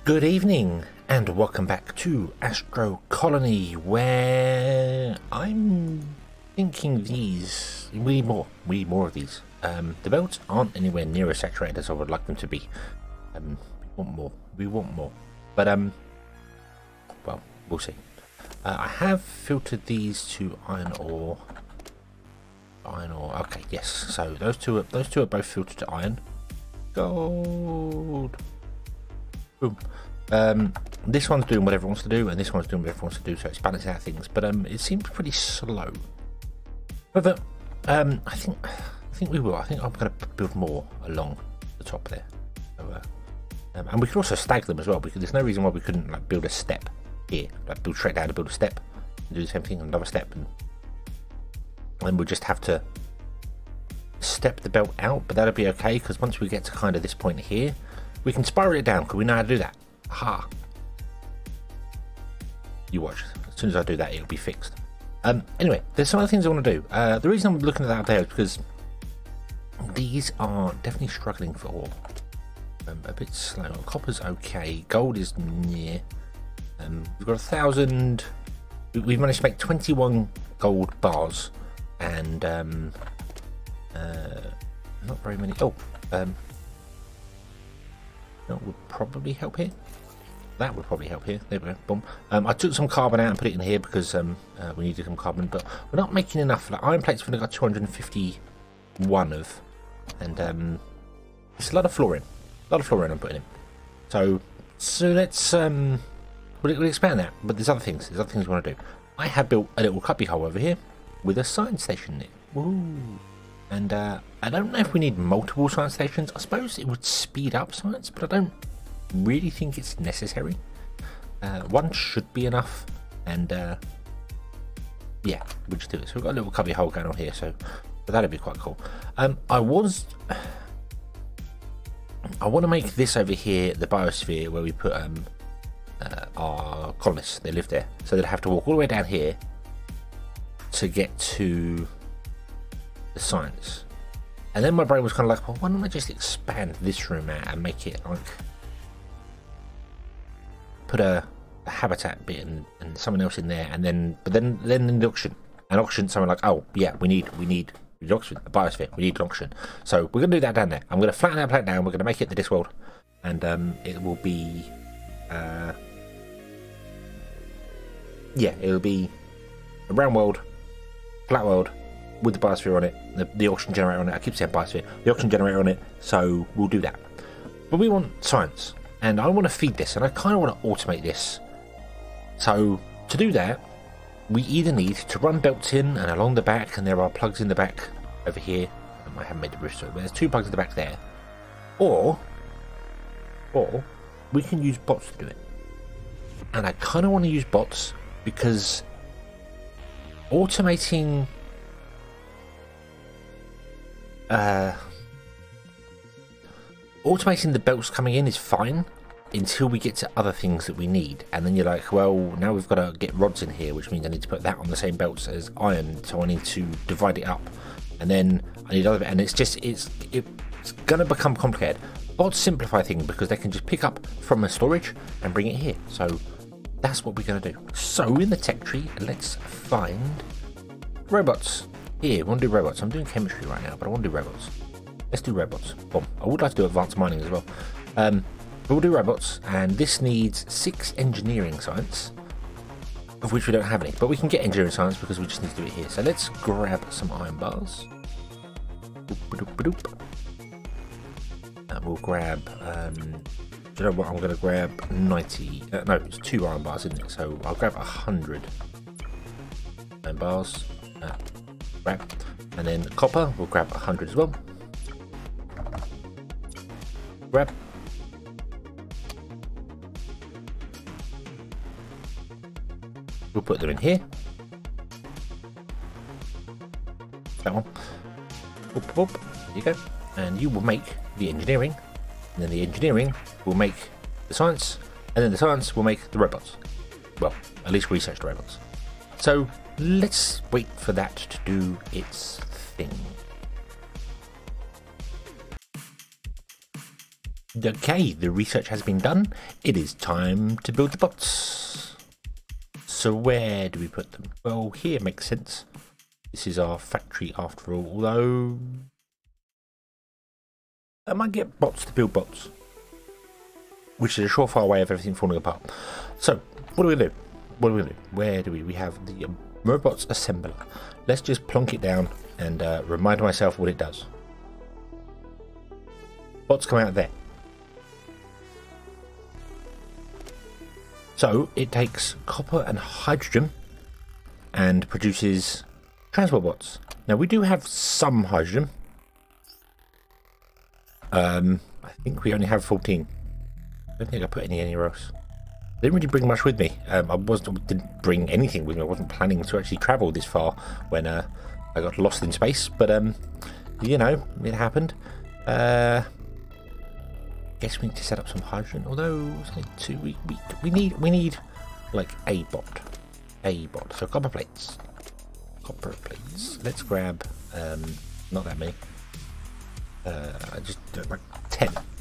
Good evening and welcome back to Astro Colony, where I'm thinking we need more of these. The belts aren't anywhere near as saturated as I would like them to be. We want more, but well, we'll see. I have filtered these to iron ore. Okay, yes. So those two are both filtered to iron. Gold. Boom. This one's doing whatever it wants to do, and this one's doing whatever it wants to do, so it's balancing out things. But it seems pretty slow. However, I think we will. I think I'm going to build more along the top there. So, and we can also stagger them as well, because there's no reason why we couldn't like build a step here, like build straight down to build a step, and do the same thing, another step, and then we'll just have to step the belt out. But that'll be okay, because once we get to kind of this point here, we can spiral it down, because we know how to do that. Aha! You watch. As soon as I do that, it'll be fixed. Anyway, there's some other things I want to do. The reason I'm looking at that up there is because these are definitely struggling for ore. A bit slow. Copper's okay. Gold is near. We've got 1,000. We've managed to make 21 gold bars, and not very many. Oh, that would probably help here. That would probably help here. There we go. Boom. I took some carbon out and put it in here because we needed some carbon, but we're not making enough. Like, iron plates, we've only got 251 of, and it's a lot of fluorine. A lot of fluorine I'm putting in. So let's we'll expand that. But there's other things. There's other things we want to do. I have built a little cubby hole over here with a science station in it. Woo! And I don't know if we need multiple science stations. I suppose it would speed up science, but I don't really think it's necessary. One should be enough, and yeah, we'll just do it. So we've got a little cubby hole going on here, so that'd be quite cool. I want to make this over here the biosphere where we put our colonists. They live there, so they'd have to walk all the way down here to get to the science. And then my brain was kind of like, well, why don't I just expand this room out and make it like put a habitat bit and someone else in there, and then in the auction someone like, oh yeah, we need the auction, the biosphere, we need an auction. So we're gonna do that down there. I'm gonna flatten that planet down, we're gonna make it the Discworld, and it will be yeah, it'll be a round world, flat world with the biosphere on it, the auction generator on it. I keep saying biosphere, the auction generator on it, so we'll do that. But we want science, and I want to feed this, and I kind of want to automate this. So to do that, we either need to run belts in and along the back, and there are plugs in the back over here. I haven't made the roof, so there's 2 plugs in the back there, or we can use bots to do it. And I kind of want to use bots because automating the belts coming in is fine until we get to other things that we need, and then you're like, well, now we've got to get rods in here, which means I need to put that on the same belts as iron, so I need to divide it up, and then I need other, and it's gonna become complicated. Bots simplify things because they can just pick up from a storage and bring it here, so that's what we're gonna do. So in the tech tree, let's find robots. Here, we want to do robots. I'm doing chemistry right now, but I want to do robots. Let's do robots. Boom. I would like to do advanced mining as well. But we'll do robots, and this needs 6 engineering science, of which we don't have any. But we can get engineering science because we just need to do it here. So let's grab some iron bars. And we'll grab, do you know what? I'm going to grab 90. No, it's 2 iron bars, isn't it? So I'll grab 100 iron bars. Grab. And then copper, we'll grab 100 as well. Grab. We'll put them in here. That one. Whoop, whoop. There you go. And you will make the engineering. And then the engineering will make the science. And then the science will make the robots. Well, at least research the robots. So let's wait for that to do its thing. Okay, the research has been done. It is time to build the bots. So where do we put them? Well, here makes sense. This is our factory after all, although I might get bots to build bots, which is a surefire way of everything falling apart. So what do we do? What do we do? Where do we have the robots assembler? Let's just plonk it down and remind myself what it does. Bots come out there. So it takes copper and hydrogen and produces transport bots. Now we do have some hydrogen. I think we only have 14. I don't think I put any anywhere else. I didn't really bring much with me. I didn't bring anything with me. I wasn't planning to actually travel this far when I got lost in space. But you know, it happened. Guess we need to set up some hydrogen. Although it's like two, we need like a bot. So copper plates. Let's grab not that many. I just do like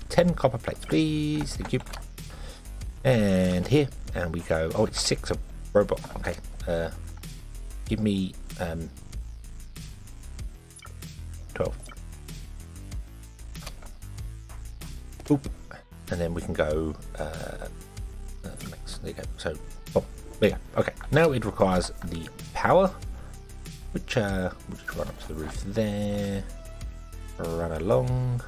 10 copper plates, please. Thank you. And here, and we go. Oh, it's 6 of robot. Okay. Give me 12. Oop. And then we can go next. There you go. So, oh, there you go. Okay. Now it requires the power, which we'll just run up to the roof there. Run along.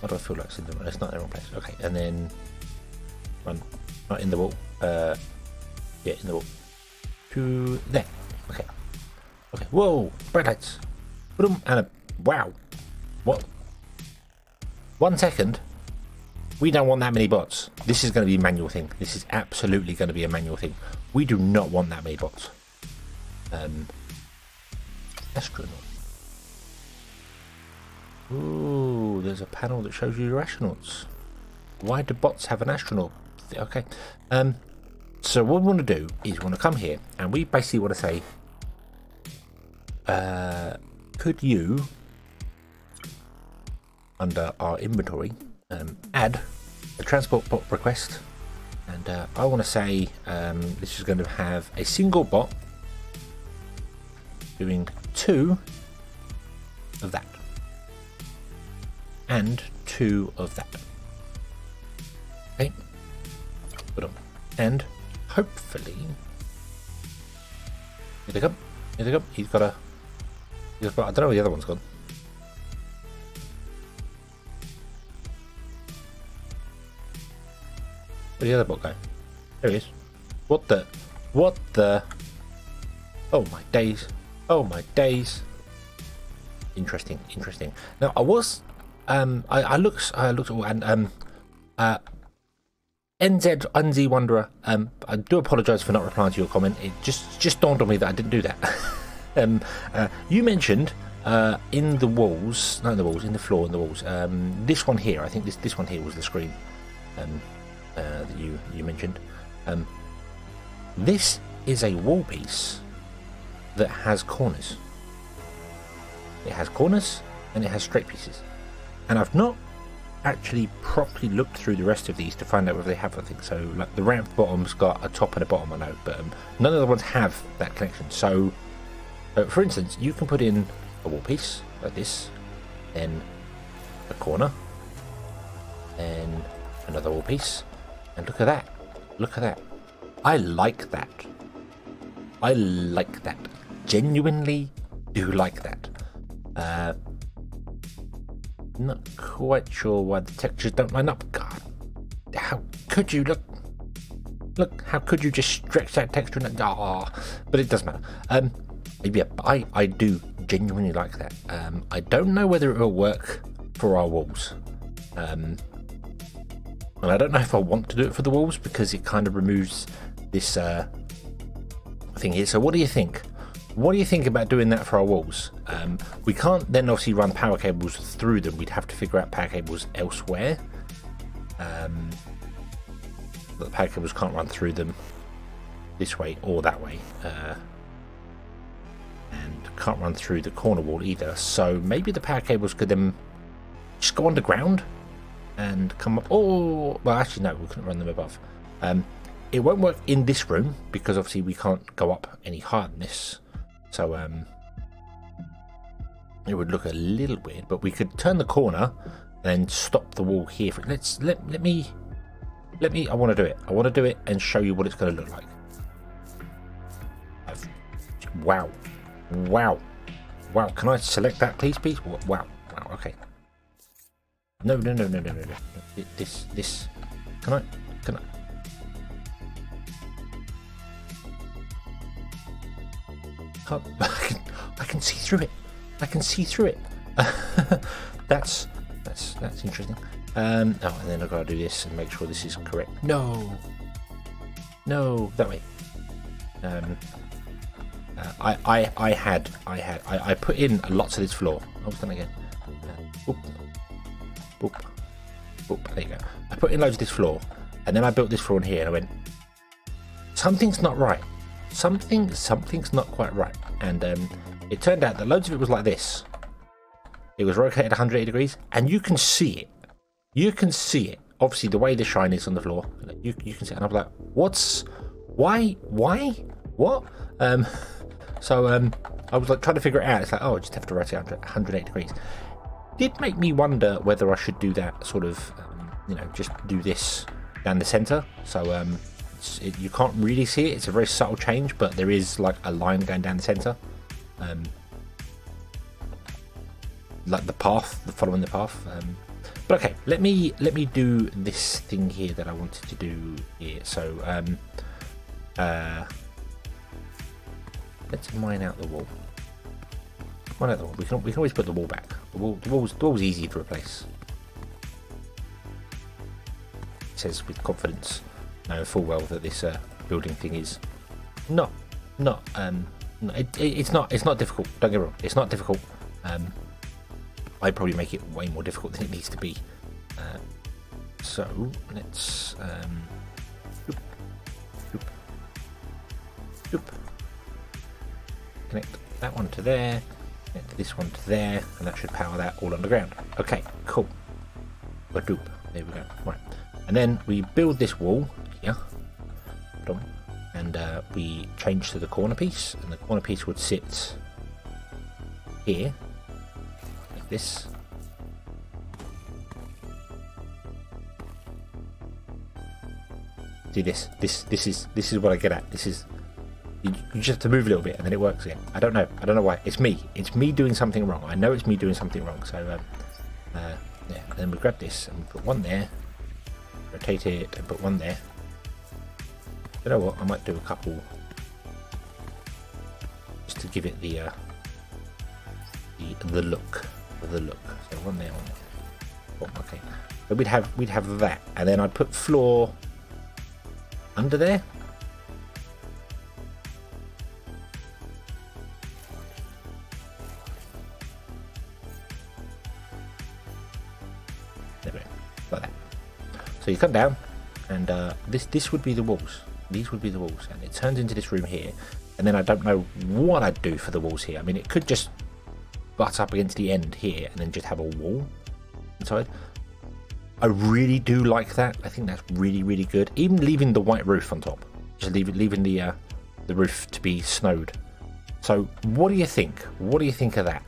What do I feel like it's in the? It's not in the wrong place. Okay, and then run. Not in the wall. Yeah, in the wall. To there. Okay. Okay. Whoa! Bright lights. Boom! And a wow. What? 1 second. We don't want that many bots. This is going to be a manual thing. This is absolutely going to be a manual thing. We do not want that many bots. Astronaut. Ooh, there's a panel that shows you your astronauts. Why do bots have an astronaut? Okay. So what we want to do is we want to come here and we basically want to say, could you, under our inventory, add a transport bot request, and I want to say this is going to have a single bot doing 2 of that and 2 of that. Okay, put on, and hopefully here they come. Here they come. He's got. I don't know where the other one's gone. Where'd the other bot go? There he is. What the? Oh my days. Oh my days. Interesting. Now I was I looked and NZ Wanderer, I do apologise for not replying to your comment. It just dawned on me that I didn't do that. You mentioned in the walls, not in the walls, in the floor and the walls. This one here, I think this one here was the screen that you mentioned. This is a wall piece that has corners. It has corners and it has straight pieces. And I've not actually properly looked through the rest of these to find out whether they have anything. So like the ramp bottom's got a top and a bottom, I know, but none of the ones have that connection. So for instance, you can put in a wall piece like this, then a corner, then another wall piece, and look at that. Look at that. I like that. I like that. Genuinely do like that. Not quite sure why the textures don't line up. God, how could you look? How could you just stretch that texture? But it doesn't matter. Yeah, I do genuinely like that. I don't know whether it will work for our walls. And I don't know if I want to do it for the walls because it kind of removes this thing here. So what do you think? What do you think about doing that for our walls? We can't then obviously run power cables through them. We'd have to figure out power cables elsewhere. The power cables can't run through them this way or that way. And can't run through the corner wall either. So maybe the power cables could then just go underground. and come up. Oh, well, actually, no, we couldn't run them above. It won't work in this room because obviously we can't go up any higher than this. So it would look a little weird, but we could turn the corner and then stop the wall here. Let me. I want to do it. I want to do it and show you what it's going to look like. Wow. Wow. Wow. Can I select that, please? Wow. Wow. Okay. No. This. Can I? I can see through it. I can see through it. That's interesting. Oh, and then I've got to do this and make sure this is correct. No, that way. I put in lots of this floor. Oh, done again. Boop. There you go. I put in loads of this floor, and then I built this floor in here, and I went, something's not right. Something's not quite right. And it turned out that loads of it was like this. It was rotated 180 degrees, and you can see it. You can see it. Obviously, the way the shine is on the floor, you can see it. And I'm like, why? What? So I was like trying to figure it out. It's like, oh, I just have to rotate 180 degrees. Did make me wonder whether I should do that sort of, just do this down the center. So you can't really see it. It's a very subtle change, but there is like a line going down the center. Like the path, following the path. But okay, let me do this thing here that I wanted to do here. So let's mine out the wall. Mine out the wall. We can always put the wall back. The wall's easy to replace. It says with confidence, knowing full well that this building thing is it's not difficult. Don't get me wrong. It's not difficult. I'd probably make it way more difficult than it needs to be. So let's connect that one to there, connect this one to there, and that should power that all underground. Okay, cool. There we go. Right, and then we build this wall here, and we change to the corner piece, and the corner piece would sit here. This. See this. This is what I get at. This is you just have to move a little bit and then it works again. I don't know why. It's me doing something wrong. I know it's me doing something wrong. So yeah. And then we grab this and we put one there, rotate it and put one there. You know what? I might do a couple just to give it the look. So one there, one there. Oh, okay. So we'd have that, and then I'd put floor under there. There we go, like that. So you come down, and this would be the walls. These would be the walls, and it turns into this room here. And then I don't know what I'd do for the walls here. I mean, it could just butt up against the end here and then just have a wall inside. I really do like that. I think that's really good. Even leaving the white roof on top, just leaving the roof to be snowed. So what do you think? What do you think of that?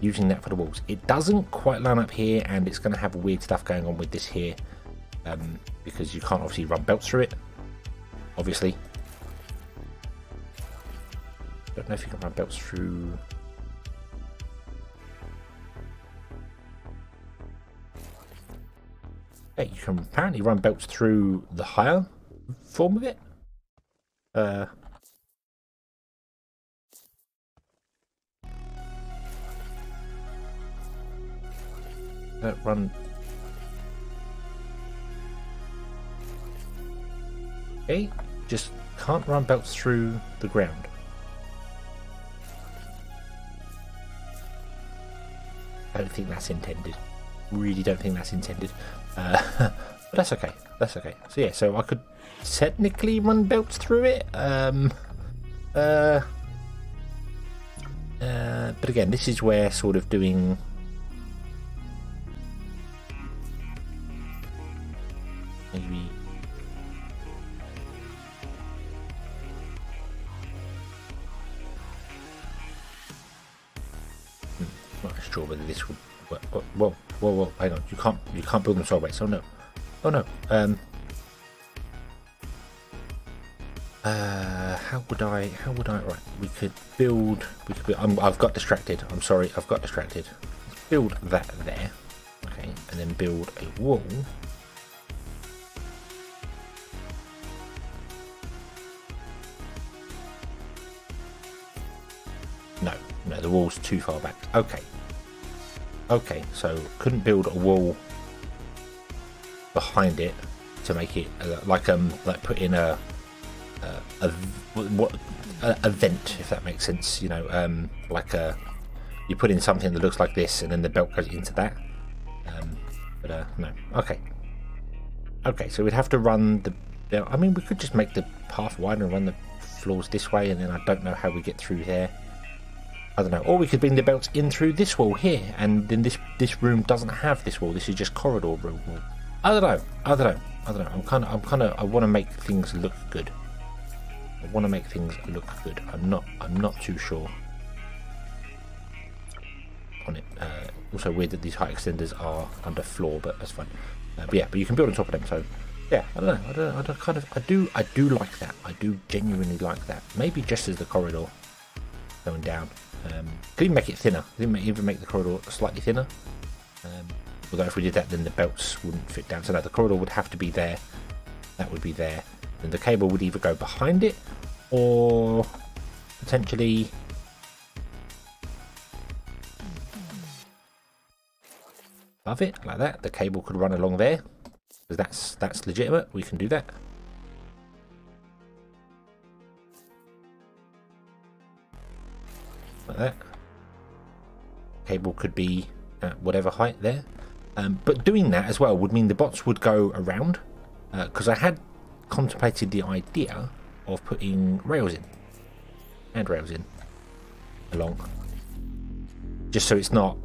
Using that for the walls. It doesn't quite line up here, and it's going to have weird stuff going on with this here, because you can't obviously run belts through it. Obviously, don't know if you can run belts through. Hey, you can apparently run belts through the higher form of it. Run. Okay, just can't run belts through the ground. I don't think that's intended. Really don't think that's intended. But that's okay. That's okay. So yeah, so I could technically run belts through it. But again, this is where sort of doing Maybe. Not sure whether this would work. Whoa, hang on. You can't build them sideways. Oh no. Oh no. How would I right, we could build I've got distracted. I'm sorry, I've got distracted. Let's build that there. Okay, and then build a wall. No, the wall's too far back. Okay, so couldn't build a wall behind it to make it like put in a vent, if that makes sense. You know, you put in something that looks like this, and then the belt goes into that. No. Okay, so we'd have to run the. I mean, we could just make the path wider and run the floors this way, and then I don't know how we get through there. I don't know. Or we could bring the belts in through this wall here, and then this room doesn't have this wall. This is just corridor room. I don't know. I want to make things look good. I'm not too sure on it. Also weird that these height extenders are under floor, but that's fine. But you can build on top of them. So yeah, I don't know. I do like that. I do genuinely like that. Maybe just as the corridor going down. Could even make it thinner. Even make the corridor slightly thinner. Although if we did that, then the belts wouldn't fit down. So no, the corridor would have to be there. That would be there. And the cable would either go behind it, or potentially above it, like that. The cable could run along there, because that's legitimate. We can do that. Like that. Cable could be at whatever height there. But doing that as well would mean the bots would go around, because I had contemplated the idea of putting rails in, handrails in along, just so it's not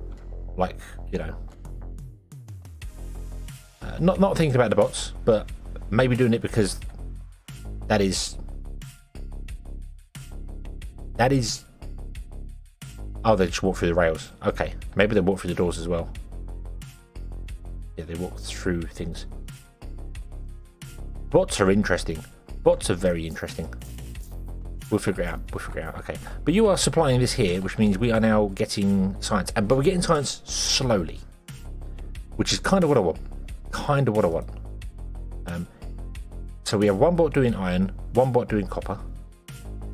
like, you know, not thinking about the bots, but maybe doing it because that is oh, they just walk through the rails. Okay, maybe they walk through the doors as well. Yeah, they walk through things. Bots are interesting. Bots are very interesting. We'll figure it out. Okay, but you are supplying this here, which means we are now getting science, but we're getting science slowly, which is kind of what I want. So we have one bot doing iron, one bot doing copper,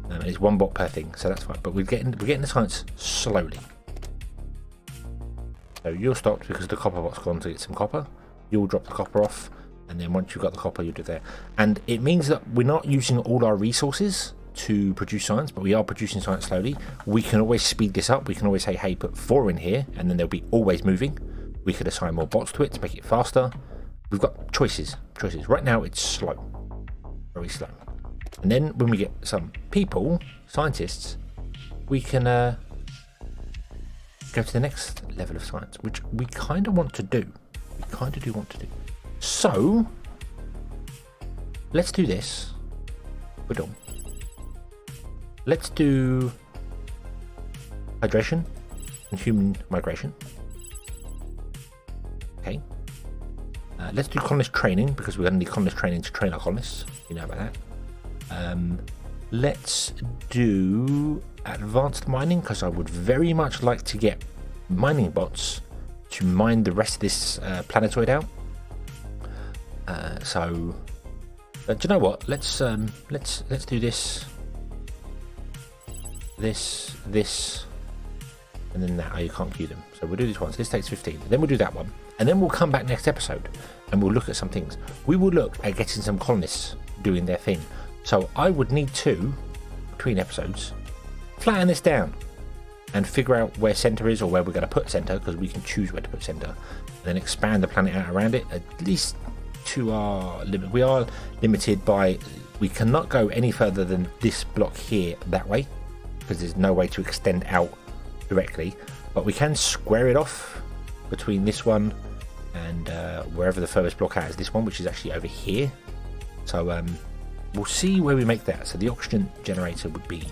and it's one bot per thing, so that's fine. But we're getting the science slowly. So you're stopped because the copper bot's gone to get some copper. You'll drop the copper off, and then once you've got the copper, you'll do there. And it means that we're not using all our resources to produce science, but we are producing science slowly. We can always speed this up. We can always say, hey, put 4 in here, and then they'll be always moving. We could assign more bots to it to make it faster. We've got choices. Right now, it's slow. Very slow. And then when we get some people, scientists, we can go to the next level of science, which we kind of want to do. So let's do this. We're done. Let's do hydration and human migration. Okay. Let's do colonist training, because we're going to need colonist training to train our colonists. You know about that. Let's do advanced mining, because I would very much like to get mining bots to mine the rest of this planetoid out. So do you know what? Let's do this, and then that. Oh, you can't queue them. So we'll do this once. This takes 15. Then we'll do that one, and then we'll come back next episode and we'll look at some things. We will look at getting some colonists doing their thing. So I would need to, between episodes, flatten this down and figure out where center is, or where we're going to put center, because we can choose where to put center, and then expand the planet out around it, at least to our limit. We are limited by, we cannot go any further than this block here that way, because there's no way to extend out directly, but we can square it off between this one and wherever the furthest block out is this one, which is actually over here. So we'll see where we make that. So the oxygen generator would be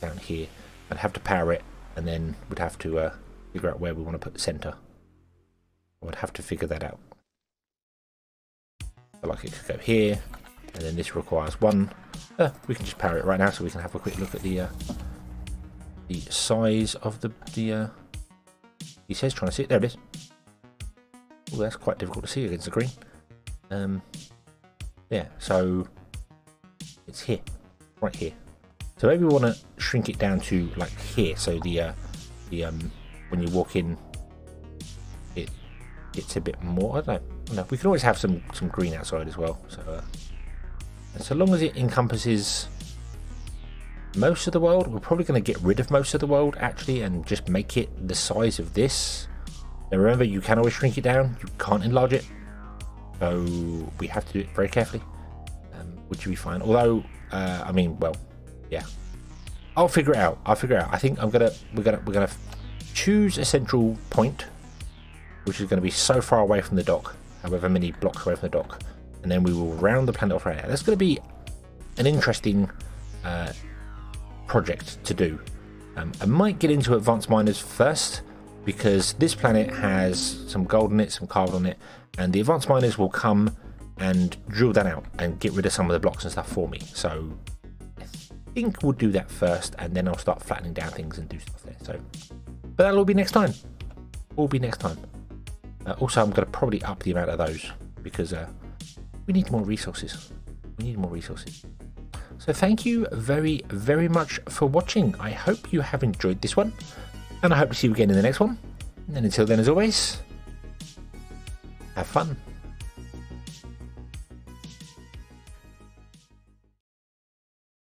down here. I'd have to power it, and then we'd have to figure out where we want to put the center. I would have to figure that out. So like it could go here, and then this requires one. We can just power it right now, so we can have a quick look at the size of the he says trying to see it. There it is. Oh, that's quite difficult to see against the green. Yeah, so it's here, right here. So maybe we want to shrink it down to like here. So the when you walk in, it's a bit more. I don't know. We can always have some green outside as well. So and so long as it encompasses most of the world, we're probably going to get rid of most of the world actually, and just make it the size of this. Now remember, you can always shrink it down. You can't enlarge it. So we have to do it very carefully, which will be fine. Although, I mean, well, yeah, I'll figure it out. I think we're gonna choose a central point, which is going to be so far away from the dock, however many blocks away from the dock, and then we will round the planet off right now. That's going to be an interesting project to do. I might get into advanced miners first, because this planet has some gold on it, some carbon on it, and the advanced miners will come and drill that out and get rid of some of the blocks and stuff for me. So I think we'll do that first, and then I'll start flattening down things and do stuff there. So, but that'll all be next time. Also, I'm going to probably up the amount of those, because we need more resources. So thank you very, very much for watching. I hope you have enjoyed this one, and I hope to see you again in the next one. And until then, as always, have fun.